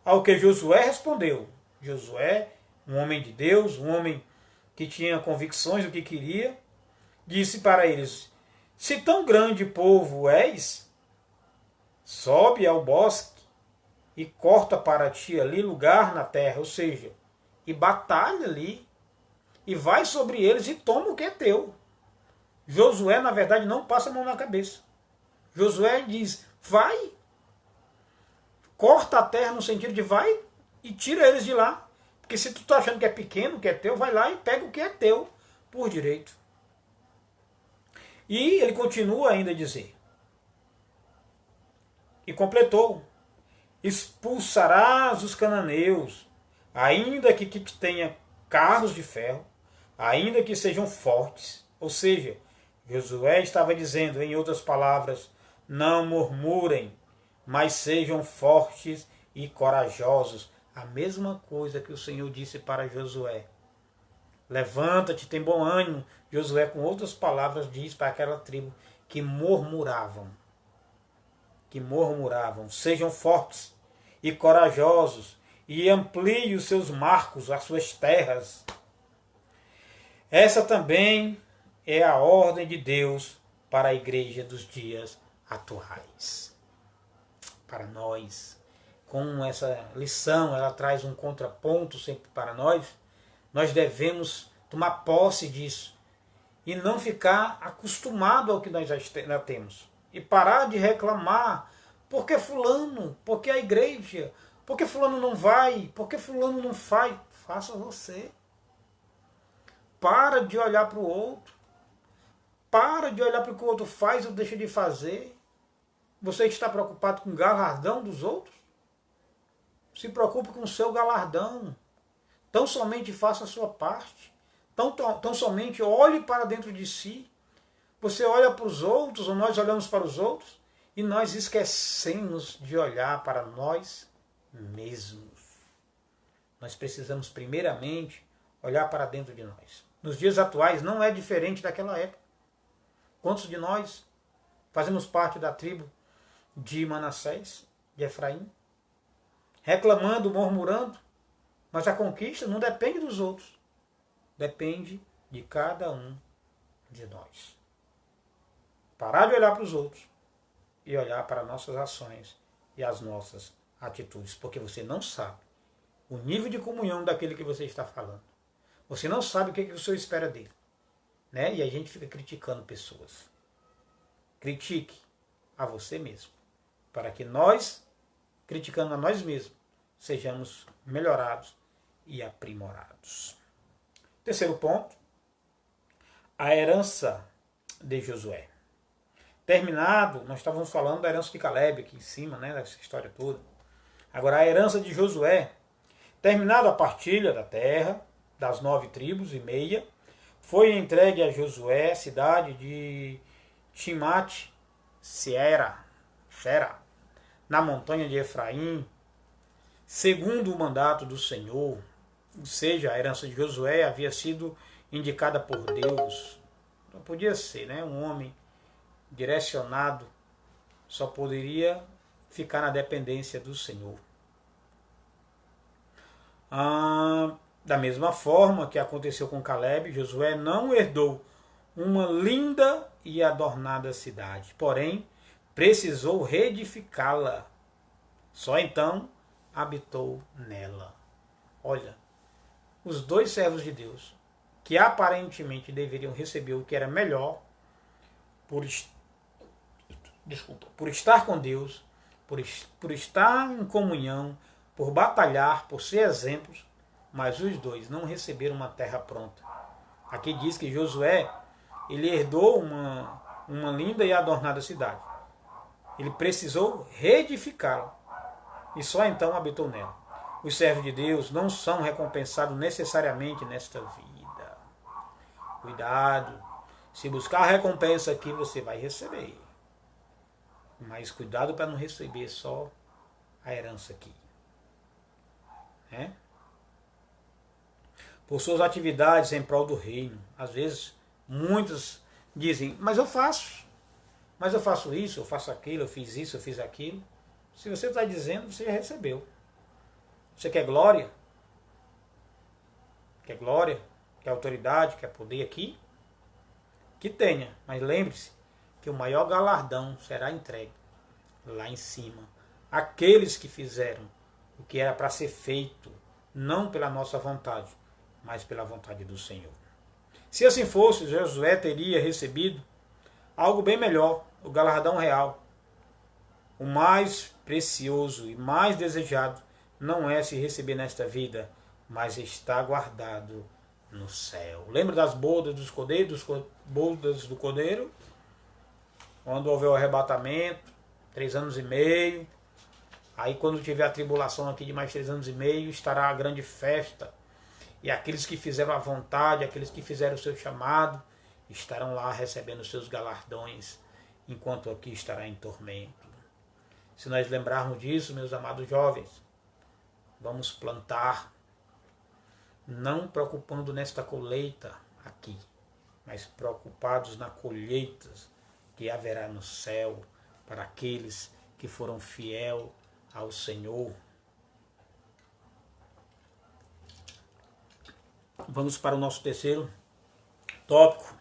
Ao que Josué respondeu. Josué, um homem de Deus, um homem que tinha convicções do que queria, disse para eles: se tão grande povo és, sobe ao bosque e corta para ti ali lugar na terra, ou seja, e batalha ali, e vai sobre eles e toma o que é teu. Josué, na verdade, não passa a mão na cabeça. Josué diz: vai, corta a terra no sentido de vai e tira eles de lá. Porque se tu tá achando que é pequeno, que é teu, vai lá e pega o que é teu por direito. E ele continua ainda a dizer, e completou: expulsarás os cananeus, ainda que tenha carros de ferro, ainda que sejam fortes. Ou seja, Josué estava dizendo, em outras palavras, não murmurem, mas sejam fortes e corajosos. A mesma coisa que o Senhor disse para Josué. Levanta-te, tem bom ânimo. Josué, com outras palavras, diz para aquela tribo que murmuravam. Sejam fortes e corajosos e ampliem os seus marcos, as suas terras. Essa também é a ordem de Deus para a igreja dos dias atuais. Para nós, com essa lição, ela traz um contraponto sempre para nós. Nós devemos tomar posse disso e não ficar acostumado ao que nós já temos. E parar de reclamar, porque fulano, porque a igreja, porque fulano não vai, porque fulano não faz. Faça você. Para de olhar para o outro. Para de olhar para o que o outro faz ou deixa de fazer. Você está preocupado com o galardão dos outros? Se preocupe com o seu galardão. Tão somente faça a sua parte. Tão somente olhe para dentro de si. Você olha para os outros, ou nós olhamos para os outros, e nós esquecemos de olhar para nós mesmos. Nós precisamos primeiramente olhar para dentro de nós. Nos dias atuais não é diferente daquela época. Quantos de nós fazemos parte da tribo de Manassés, de Efraim? Reclamando, murmurando, mas a conquista não depende dos outros. Depende de cada um de nós. Parar de olhar para os outros e olhar para nossas ações e as nossas atitudes, porque você não sabe o nível de comunhão daquele que você está falando. Você não sabe o que o Senhor espera dele. Né? E a gente fica criticando pessoas. Critique a você mesmo, para que nós, criticando a nós mesmos, sejamos melhorados e aprimorados. Terceiro ponto, a herança de Josué. Terminado, nós estávamos falando da herança de Caleb aqui em cima, né, dessa história toda. Agora, a herança de Josué. Terminado a partilha da terra, das 9 tribos e meia, foi entregue a Josué a cidade de Timnat-Sera, na montanha de Efraim, segundo o mandato do Senhor. Ou seja, a herança de Josué havia sido indicada por Deus. Não podia ser, né? Um homem direcionado só poderia ficar na dependência do Senhor. Da mesma forma que aconteceu com Caleb, Josué não herdou uma linda e adornada cidade, porém precisou reedificá-la. Só então habitou nela. Olha, os dois servos de Deus, que aparentemente deveriam receber o que era melhor, por estar com Deus, por estar em comunhão, por batalhar, por ser exemplos, mas os dois não receberam uma terra pronta. Aqui diz que Josué, ele herdou uma linda e adornada cidade. Ele precisou reedificá-la e só então habitou nela. Os servos de Deus não são recompensados necessariamente nesta vida. Cuidado, se buscar a recompensa aqui você vai receber. Mas cuidado para não receber só a herança aqui. Por suas atividades em prol do reino. Às vezes, muitos dizem, mas eu faço isso, eu faço aquilo, eu fiz isso, eu fiz aquilo. Se você está dizendo, você já recebeu. Você quer glória? Quer glória? Quer autoridade? Quer poder aqui? Que tenha, mas lembre-se que o maior galardão será entregue lá em cima. Aqueles que fizeram o que era para ser feito, não pela nossa vontade, mas pela vontade do Senhor. Se assim fosse, Josué teria recebido algo bem melhor, o galardão real. O mais precioso e mais desejado não é se receber nesta vida, mas está guardado no céu. Lembra das bodas dos cordeiros, bodas do cordeiro? Quando houver o arrebatamento, 3 anos e meio. Aí quando tiver a tribulação aqui de mais 3 anos e meio, estará a grande festa. E aqueles que fizeram a vontade, aqueles que fizeram o seu chamado, estarão lá recebendo os seus galardões, enquanto aqui estará em tormento. Se nós lembrarmos disso, meus amados jovens, vamos plantar, não preocupando nesta colheita aqui, mas preocupados na colheita que haverá no céu para aqueles que foram fiéis ao Senhor. Vamos para o nosso terceiro tópico.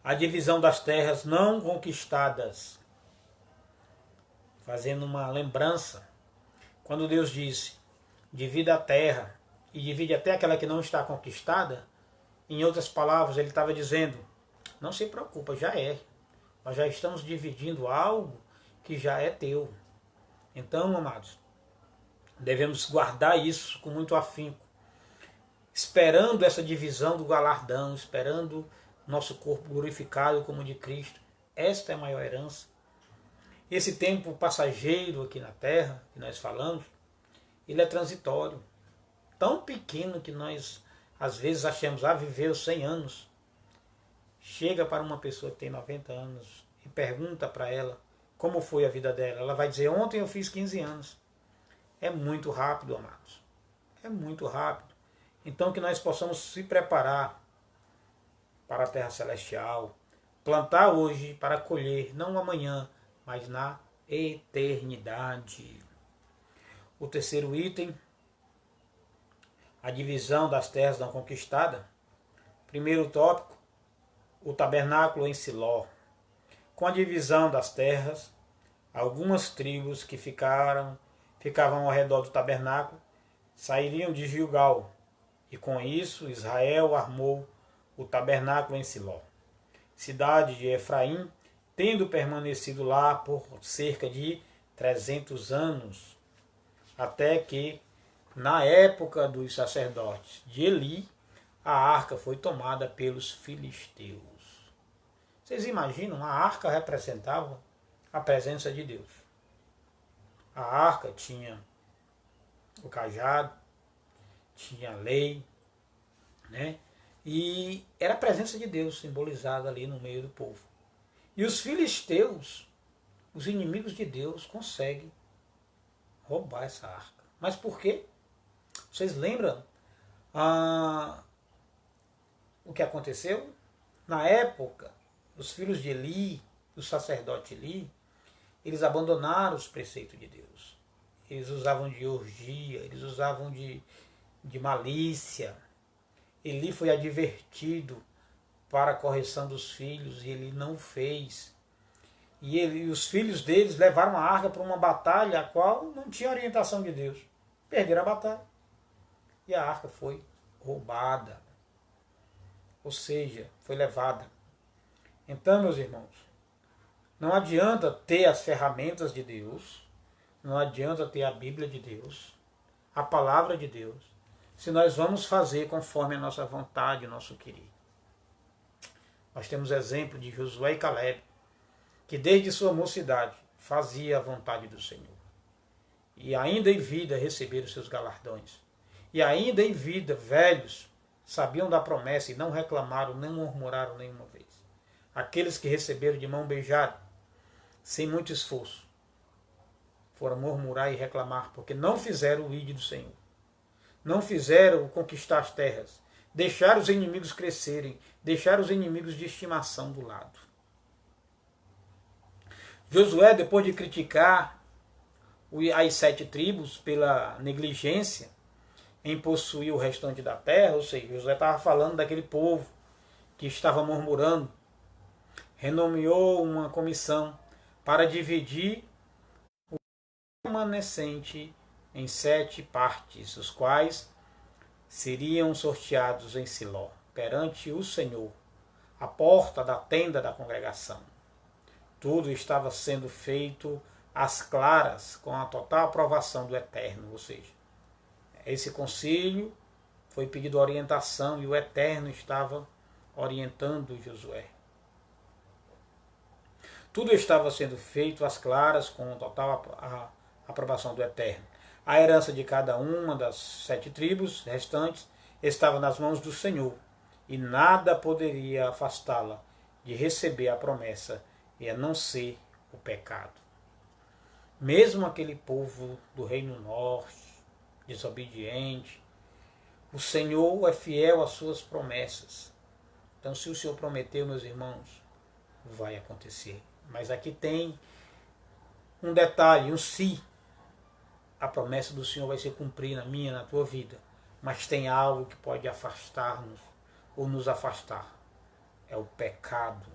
A divisão das terras não conquistadas. Fazendo uma lembrança, quando Deus disse, divida a terra e divide até aquela que não está conquistada, em outras palavras, ele estava dizendo, não se preocupa, já é. Nós já estamos dividindo algo que já é teu. Então, amados, devemos guardar isso com muito afinco, esperando essa divisão do galardão, esperando nosso corpo glorificado como o de Cristo. Esta é a maior herança. Esse tempo passageiro aqui na terra, que nós falamos, ele é transitório. Tão pequeno que nós, às vezes, achamos, viveu 100 anos. Chega para uma pessoa que tem 90 anos e pergunta para ela como foi a vida dela. Ela vai dizer, ontem eu fiz 15 anos. É muito rápido, amados. É muito rápido. Então que nós possamos se preparar para a terra celestial, plantar hoje para colher, não amanhã, mas na eternidade. O terceiro item, a divisão das terras não conquistadas. Primeiro tópico, o tabernáculo em Siló. Com a divisão das terras, algumas tribos que ficavam ao redor do tabernáculo sairiam de Gilgal, e com isso Israel armou o tabernáculo em Siló, cidade de Efraim, tendo permanecido lá por cerca de 300 anos, até que, na época dos sacerdotes de Eli, a arca foi tomada pelos filisteus. Vocês imaginam? A arca representava a presença de Deus. A arca tinha o cajado, tinha a lei, né? E era a presença de Deus simbolizada ali no meio do povo. E os filisteus, os inimigos de Deus, conseguem roubar essa arca. Mas por quê? Vocês lembram? o que aconteceu? Na época, os filhos de Eli, do sacerdote Eli, eles abandonaram os preceitos de Deus. Eles usavam de orgia, eles usavam de malícia. Eli foi advertido para a correção dos filhos e ele não fez. E os filhos deles levaram a arca para uma batalha a qual não tinha orientação de Deus. Perderam a batalha. E a arca foi roubada. Ou seja, foi levada. Então, meus irmãos, não adianta ter as ferramentas de Deus, não adianta ter a Bíblia de Deus, a palavra de Deus, se nós vamos fazer conforme a nossa vontade, o nosso querer. Nós temos exemplo de Josué e Caleb, que desde sua mocidade fazia a vontade do Senhor. E ainda em vida receberam seus galardões. E ainda em vida, velhos, sabiam da promessa e não reclamaram, nem murmuraram nenhuma vez. Aqueles que receberam de mão beijada, sem muito esforço, foram murmurar e reclamar, porque não fizeram o ídolo do Senhor. Não fizeram conquistar as terras. Deixaram os inimigos crescerem. Deixaram os inimigos de estimação do lado. Josué, depois de criticar as 7 tribos pela negligência em possuir o restante da terra, ou seja, Josué estava falando daquele povo que estava murmurando, renomeou uma comissão para dividir o remanescente em 7 partes, os quais seriam sorteados em Siló, perante o Senhor, à porta da tenda da congregação. Tudo estava sendo feito às claras, com a total aprovação do Eterno, ou seja, esse concílio foi pedido orientação e o Eterno estava orientando Josué. Tudo estava sendo feito às claras, com total aprovação do Eterno. A herança de cada uma das 7 tribos restantes estava nas mãos do Senhor, e nada poderia afastá-la de receber a promessa, e a não ser o pecado. Mesmo aquele povo do Reino Norte, desobediente, o Senhor é fiel às suas promessas. Então, se o Senhor prometeu, meus irmãos, vai acontecer. Mas aqui tem um detalhe, um se. A promessa do Senhor vai ser cumprida na minha, na tua vida. Mas tem algo que pode afastar-nos ou nos afastar. É o pecado,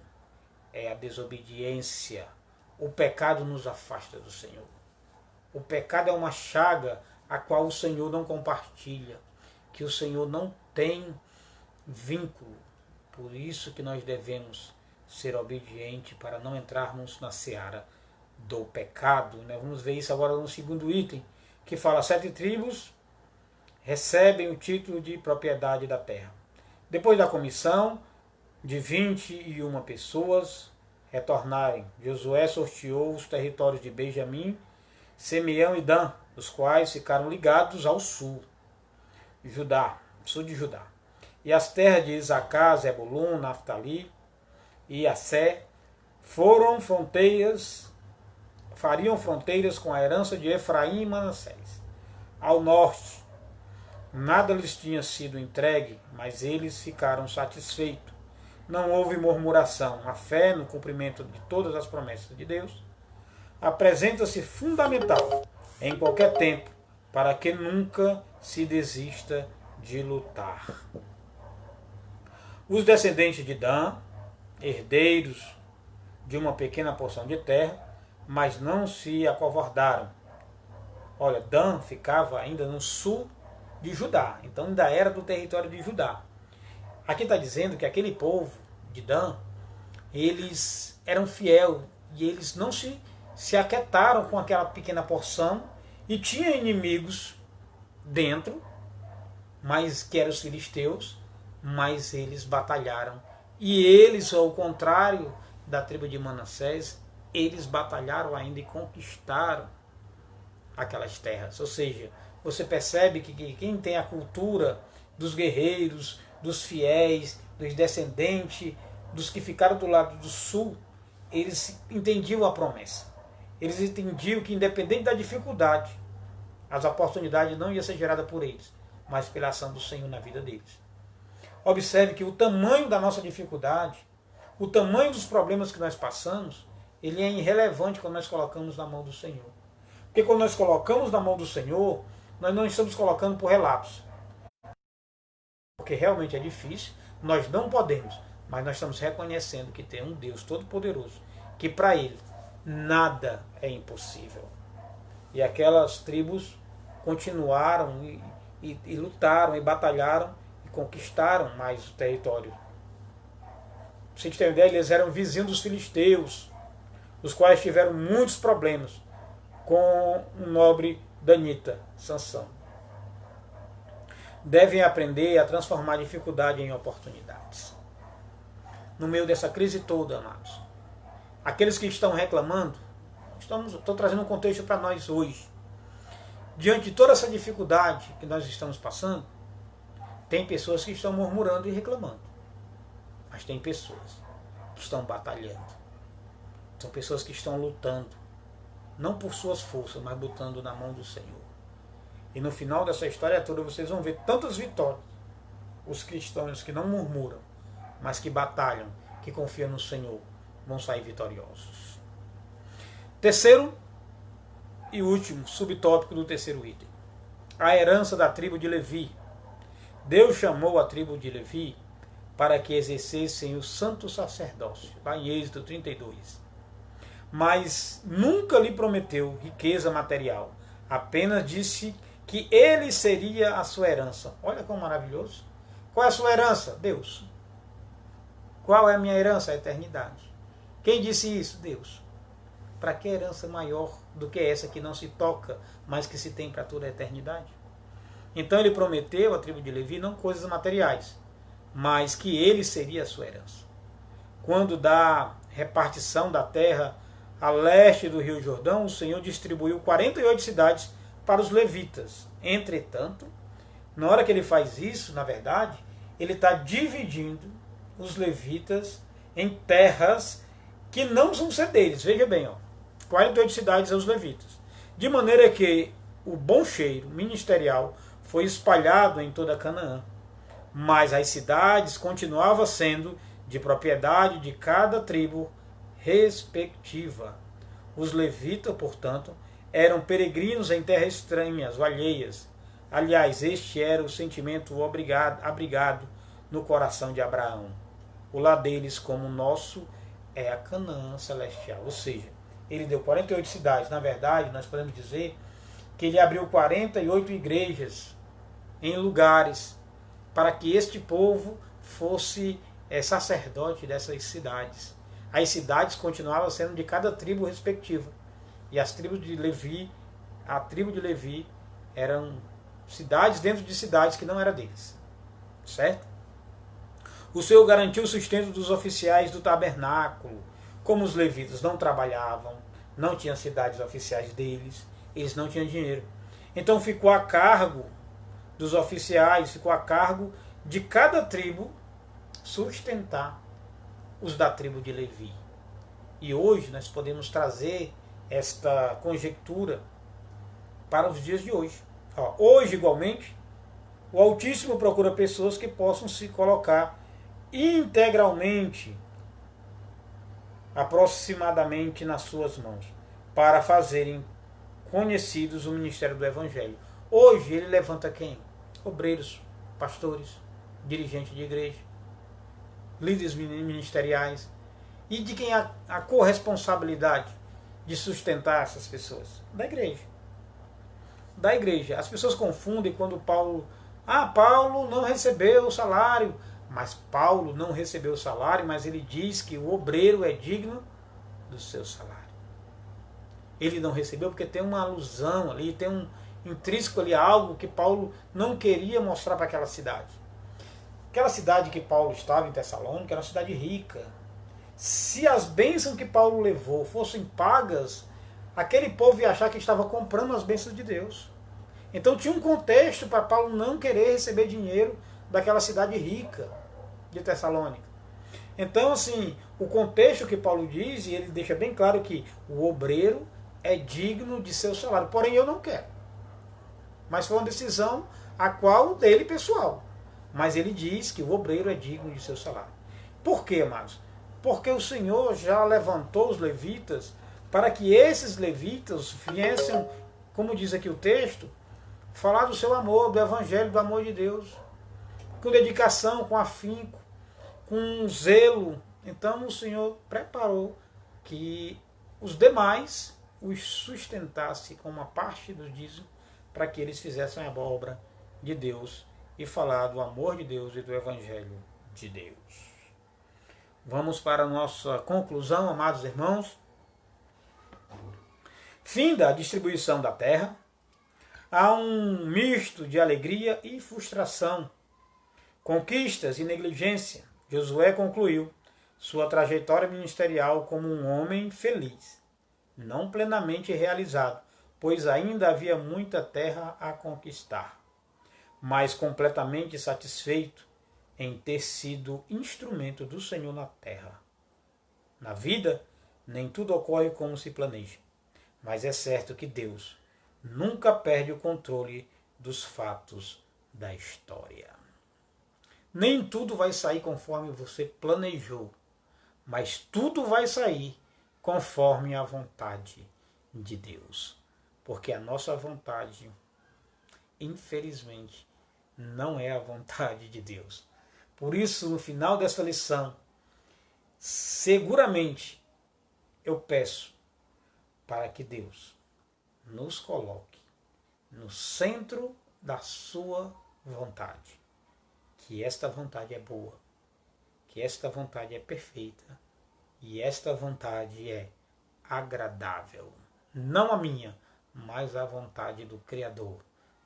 é a desobediência. O pecado nos afasta do Senhor. O pecado é uma chaga a qual o Senhor não compartilha, que o Senhor não tem vínculo. Por isso que nós devemos ser obedientes para não entrarmos na seara do pecado. Nós vamos ver isso agora no segundo item, que fala 7 tribos recebem o título de propriedade da terra. Depois da comissão de 21 pessoas retornarem, Josué sorteou os territórios de Benjamim, Simeão e Dan, os quais ficaram ligados ao sul de Judá. E as terras de Isacar, Zebulun, Naftali e Assé fariam fronteiras com a herança de Efraim e Manassés. Ao norte, nada lhes tinha sido entregue, mas eles ficaram satisfeitos. Não houve murmuração. A fé no cumprimento de todas as promessas de Deus apresenta-se fundamental em qualquer tempo, para que nunca se desista de lutar. Os descendentes de Dan, herdeiros de uma pequena porção de terra, mas não se acovardaram. Olha, Dan ficava ainda no sul de Judá, então ainda era do território de Judá. Aqui está dizendo que aquele povo de Dan, eles eram fiéis e eles não se aquietaram com aquela pequena porção, e tinha inimigos dentro, mas que eram os filisteus, mas eles batalharam. E eles, ao contrário da tribo de Manassés, eles batalharam ainda e conquistaram aquelas terras. Ou seja, você percebe que quem tem a cultura dos guerreiros, dos fiéis, dos descendentes, dos que ficaram do lado do sul, eles entendiam a promessa. Eles entendiam que, independente da dificuldade, as oportunidades não iam ser geradas por eles, mas pela ação do Senhor na vida deles. Observe que o tamanho da nossa dificuldade, o tamanho dos problemas que nós passamos, ele é irrelevante quando nós colocamos na mão do Senhor. Porque quando nós colocamos na mão do Senhor, nós não estamos colocando por relapso. Porque realmente é difícil, nós não podemos, mas nós estamos reconhecendo que tem um Deus Todo-Poderoso, que para Ele nada é impossível. E aquelas tribos continuaram e lutaram e batalharam e conquistaram mais o território. Pra vocês terem ideia, eles eram vizinhos dos filisteus, os quais tiveram muitos problemas com o nobre danita, Sansão. Devem aprender a transformar dificuldade em oportunidades. No meio dessa crise toda, amados, aqueles que estão reclamando, estou trazendo um contexto para nós hoje. Diante de toda essa dificuldade que nós estamos passando, tem pessoas que estão murmurando e reclamando. Mas tem pessoas que estão batalhando. São pessoas que estão lutando, não por suas forças, mas lutando na mão do Senhor. E no final dessa história toda vocês vão ver tantas vitórias. Os cristãos que não murmuram, mas que batalham, que confiam no Senhor, vão sair vitoriosos. Terceiro e último subtópico do terceiro item. A herança da tribo de Levi. Deus chamou a tribo de Levi para que exercessem o santo sacerdócio, lá em Êxodo 32. Mas nunca lhe prometeu riqueza material, apenas disse que ele seria a sua herança. Olha como maravilhoso. Qual é a sua herança? Deus. Qual é a minha herança? A eternidade. Quem disse isso? Deus. Para que herança maior do que essa que não se toca, mas que se tem para toda a eternidade? Então ele prometeu à tribo de Levi não coisas materiais, mas que ele seria a sua herança. Quando da repartição da terra a leste do Rio Jordão, o Senhor distribuiu 48 cidades para os levitas. Entretanto, na hora que ele faz isso, na verdade, ele está dividindo os levitas em terras que não vão ser deles. Veja bem, 48 cidades aos levitas. De maneira que o bom cheiro ministerial foi espalhado em toda Canaã. Mas as cidades continuavam sendo de propriedade de cada tribo respectiva. Os levitas, portanto, eram peregrinos em terras estranhas ou alheias. Aliás, este era o sentimento abrigado no coração de Abraão. O lar deles, como o nosso, é a Canaã celestial. Ou seja, ele deu 48 cidades. Na verdade, nós podemos dizer que ele abriu 48 igrejas em lugares para que este povo fosse sacerdote dessas cidades. As cidades continuavam sendo de cada tribo respectiva. E as tribos de Levi, a tribo de Levi, eram cidades dentro de cidades que não eram deles. Certo? O Senhor garantiu o sustento dos oficiais do tabernáculo. Como os levitas não trabalhavam, não tinham cidades oficiais deles, eles não tinham dinheiro. Então ficou a cargo dos oficiais, ficou a cargo de cada tribo sustentar os da tribo de Levi. E hoje nós podemos trazer esta conjectura para os dias de hoje. Hoje, igualmente, o Altíssimo procura pessoas que possam se colocar integralmente, aproximadamente nas suas mãos, para fazerem conhecidos o ministério do Evangelho. Hoje ele levanta quem? Obreiros, pastores, dirigentes de igreja, líderes ministeriais, e de quem a corresponsabilidade de sustentar essas pessoas? Da igreja. Da igreja. As pessoas confundem quando Paulo não recebeu o salário, mas Paulo não recebeu o salário, mas ele diz que o obreiro é digno do seu salário. Ele não recebeu porque tem uma alusão ali, tem um intrínseco ali, algo que Paulo não queria mostrar para aquela cidade. Aquela cidade que Paulo estava em Tessalônica era uma cidade rica. Se as bênçãos que Paulo levou fossem pagas, aquele povo ia achar que estava comprando as bênçãos de Deus. Então tinha um contexto para Paulo não querer receber dinheiro daquela cidade rica de Tessalônica. Então, assim, o contexto que Paulo diz, e ele deixa bem claro que o obreiro é digno de seu salário. Porém, eu não quero. Mas foi uma decisão a qual dele pessoal. mas ele diz que o obreiro é digno de seu salário. Por quê, amados? Porque o Senhor já levantou os levitas para que esses levitas viessem, como diz aqui o texto, falar do seu amor, do evangelho, do amor de Deus, com dedicação, com afinco, com zelo. Então o Senhor preparou que os demais os sustentasse com uma parte do dízimo para que eles fizessem a obra de Deus e falar do amor de Deus e do evangelho de Deus. Vamos para a nossa conclusão, amados irmãos. Fim da distribuição da terra. Há um misto de alegria e frustração, conquistas e negligência. Josué concluiu sua trajetória ministerial como um homem feliz, não plenamente realizado, pois ainda havia muita terra a conquistar, mas completamente satisfeito em ter sido instrumento do Senhor na terra. Na vida, nem tudo ocorre como se planeja, mas é certo que Deus nunca perde o controle dos fatos da história. Nem tudo vai sair conforme você planejou, mas tudo vai sair conforme a vontade de Deus. Porque a nossa vontade, infelizmente, não é a vontade de Deus. Por isso, no final dessa lição, seguramente eu peço para que Deus nos coloque no centro da sua vontade. Que esta vontade é boa, que esta vontade é perfeita e esta vontade é agradável. Não a minha, mas a vontade do Criador,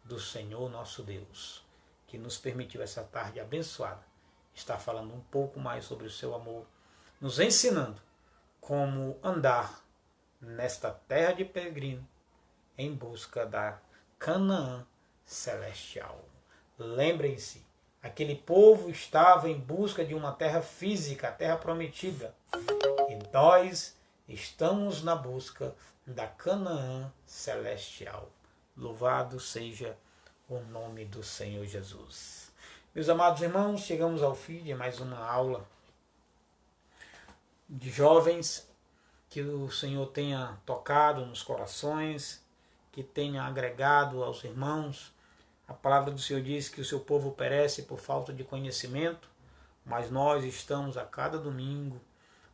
do Senhor nosso Deus, que nos permitiu essa tarde abençoada estar falando um pouco mais sobre o seu amor, nos ensinando como andar nesta terra de peregrino em busca da Canaã celestial. Lembrem-se, aquele povo estava em busca de uma terra física, a terra prometida. E nós estamos na busca da Canaã celestial. Louvado seja o nome do Senhor Jesus. Meus amados irmãos, chegamos ao fim de mais uma aula de jovens. Que o Senhor tenha tocado nos corações, que tenha agregado aos irmãos. A palavra do Senhor diz que o seu povo perece por falta de conhecimento, mas nós estamos a cada domingo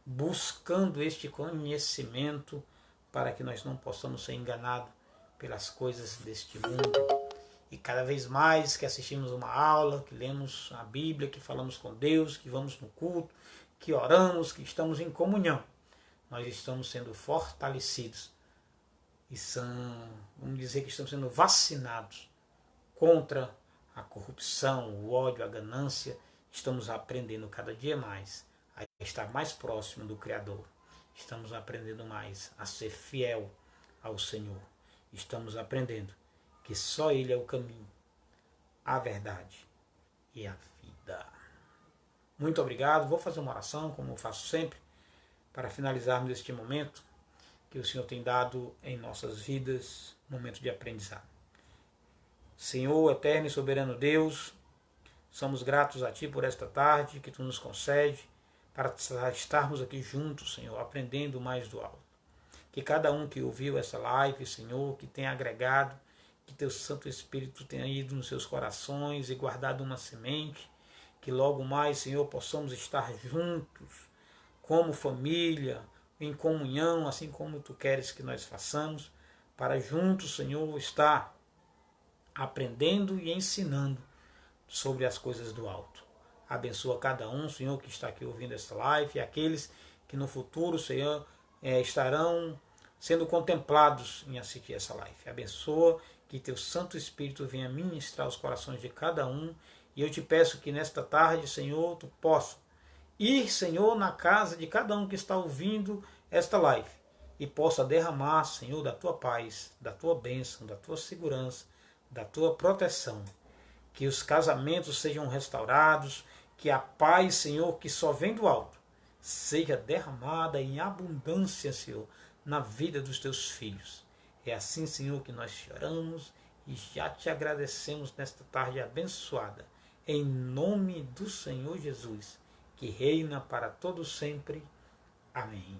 buscando este conhecimento para que nós não possamos ser enganados pelas coisas deste mundo. E cada vez mais que assistimos uma aula, que lemos a Bíblia, que falamos com Deus, que vamos no culto, que oramos, que estamos em comunhão, nós estamos sendo fortalecidos e vamos dizer que estamos sendo vacinados contra a corrupção, o ódio, a ganância. Estamos aprendendo cada dia mais a estar mais próximo do Criador. Estamos aprendendo mais a ser fiel ao Senhor. Estamos aprendendo que só Ele é o caminho, a verdade e a vida. Muito obrigado. Vou fazer uma oração, como eu faço sempre, para finalizarmos este momento que o Senhor tem dado em nossas vidas, momento de aprendizado. Senhor, eterno e soberano Deus, somos gratos a Ti por esta tarde que Tu nos concede para estarmos aqui juntos, Senhor, aprendendo mais do alto. Que cada um que ouviu essa live, Senhor, que tenha agregado, que Teu Santo Espírito tenha ido nos seus corações e guardado uma semente, que logo mais, Senhor, possamos estar juntos, como família, em comunhão, assim como Tu queres que nós façamos, para juntos, Senhor, estar aprendendo e ensinando sobre as coisas do alto. Abençoa cada um, Senhor, que está aqui ouvindo esta live, e aqueles que no futuro, Senhor, estarão sendo contemplados em assistir essa live. Abençoa que Teu Santo Espírito venha ministrar os corações de cada um, e eu Te peço que nesta tarde, Senhor, Tu possa ir, Senhor, na casa de cada um que está ouvindo esta live, e possa derramar, Senhor, da Tua paz, da Tua bênção, da Tua segurança, da Tua proteção. Que os casamentos sejam restaurados, que a paz, Senhor, que só vem do alto, seja derramada em abundância, Senhor, na vida dos Teus filhos. É assim, Senhor, que nós choramos e já Te agradecemos nesta tarde abençoada. em nome do Senhor Jesus, que reina para todo sempre. Amém.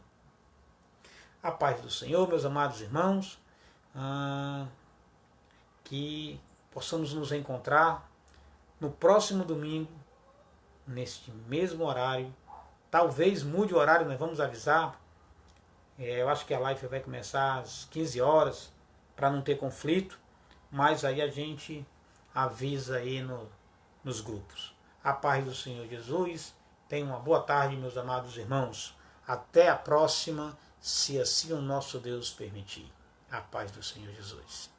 A paz do Senhor, meus amados irmãos, que possamos nos encontrar no próximo domingo, neste mesmo horário. Talvez mude o horário, nós vamos avisar. Eu acho que a live vai começar às 15 horas, para não ter conflito, mas aí a gente avisa aí nos grupos. A paz do Senhor Jesus. Tenham uma boa tarde, meus amados irmãos. Até a próxima, se assim o nosso Deus permitir. A paz do Senhor Jesus.